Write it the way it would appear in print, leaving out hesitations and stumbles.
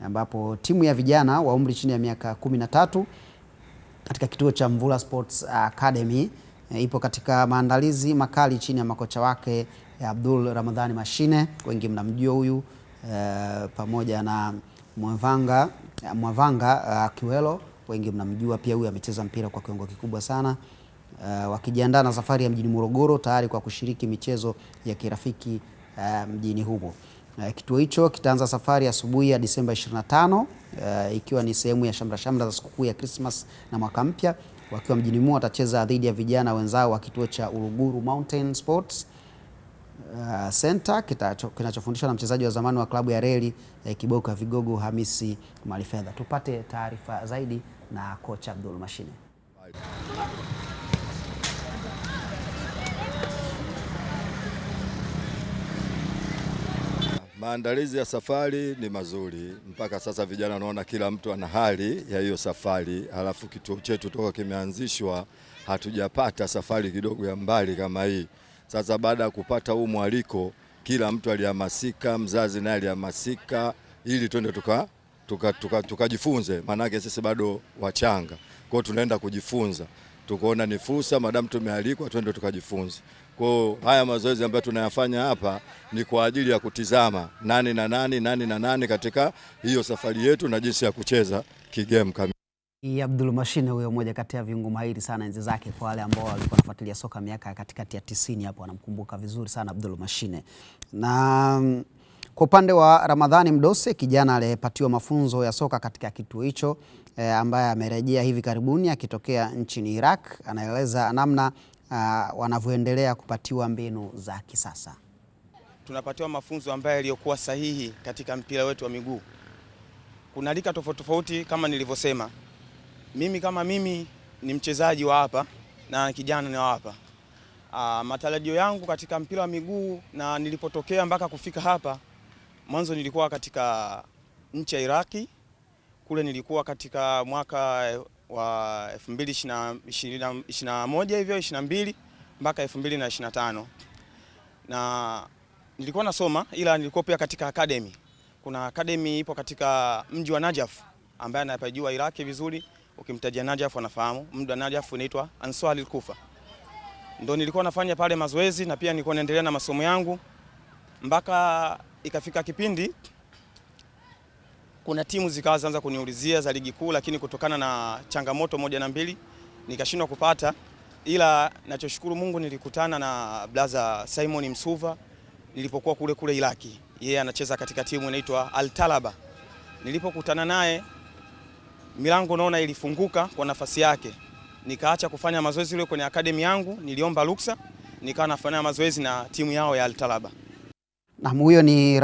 ambapo timu ya vijana wa umri chini ya miaka 13 katika kituo cha Mvula Sports Academy ipo katika maandalizi makali chini ya makocha wake Abdul Ramadhani Mashine, wengi mnamjua huyu, pamoja na Mwavanga Kiwelo, wengi mnamjua pia, huyu amecheza mpira kwa kiwango kikubwa sana, wakijiandaa na safari ya mjini Morogoro tayari kwa kushiriki michezo ya kirafiki mjini humo. Kituo hicho kitaanza safari asubuhi ya Disemba 25 ikiwa ni sehemu ya shamra za sikukuu ya Christmas na mwaka mpya. Wakiwa mjini humo watacheza dhidi ya vijana wenzao wa kituo cha Uluguru Mountain Sports Center kinachofundishwa na mchezaji wa zamani wa klabu ya Reli Kiboka Vigogo Hamisi Malifedha. Tupate taarifa zaidi na kocha Abdul Mashine. Maandalizi ya safari ni mazuri mpaka sasa, vijana naona kila mtu ana hali ya hiyo safari. Halafu kituo chetu toka kimeanzishwa hatujapata safari kidogo ya mbali kama hii. Sasa baada ya kupata huu mwaliko, kila mtu alihamasika, mzazi naye alihamasika ili twende tukajifunze, maana yake sisi bado wachanga. Kwa hiyo tunaenda kujifunza. Tukaona ni fursa, madam tumealikwa, twende tukajifunze. Kwa haya mazoezi ambayo tunayafanya hapa ni kwa ajili ya kutizama nani na nani katika hiyo safari yetu na jinsi ya kucheza kigame kamili. Abdul Mashine huyo, mmoja kati ya viungo mahiri sana enzi zake. Kwa wale ambao walikuwa wanafuatilia soka miaka katikati ya 90 hapo wanamkumbuka vizuri sana Abdul Mashine. Na kwa upande wa Ramadhani Mdose, kijana aliyepatiwa mafunzo ya soka katika kituo hicho ambaye amerejea hivi karibuni akitokea nchini Iraq, anaeleza namna wanavyoendelea kupatiwa mbinu za kisasa. Tunapatiwa mafunzo ambayo yaliyokuwa sahihi katika mpira wetu wa miguu. Kuna lika tofauti kama nilivyosema. Mimi ni mchezaji wa hapa na kijana ni wa hapa. Matarajio yangu katika mpira wa miguu na nilipotokea mpaka kufika hapa, mwanzo nilikuwa katika nchi ya Iraki. Kule nilikuwa katika mwaka wa 2021 hivyo 22 mpaka 2025. Na nilikuwa nasoma, ila nilikuwa pia katika academy. Kuna academy ipo katika mji wa Najaf ambaye anapajua Iraki vizuri. Ukimtajia Najaf anafahamu. Mji wa Najaf unaitwa Ansar al-Kufa. Ndio nilikuwa nafanya pale mazoezi na pia nilikuwa naendelea na masomo yangu mpaka ikafika kipindi kuna timu zikaanza kuniulizia za ligi kuu, lakini kutokana na changamoto moja na mbili nikashindwa kupata. Ila nachoshukuru Mungu nilikutana na blaza Simon Msuva nilipokuwa kule Iraki. Yeye anacheza katika timu inaitwa Al-Talaba. Nilipokutana naye milango naona ilifunguka kwa nafasi yake. Nikaacha kufanya mazoezi yule kwenye academy yangu, niliomba ruksa, nikawa nafanya mazoezi na timu yao ya Al-Talaba. Na huyo ni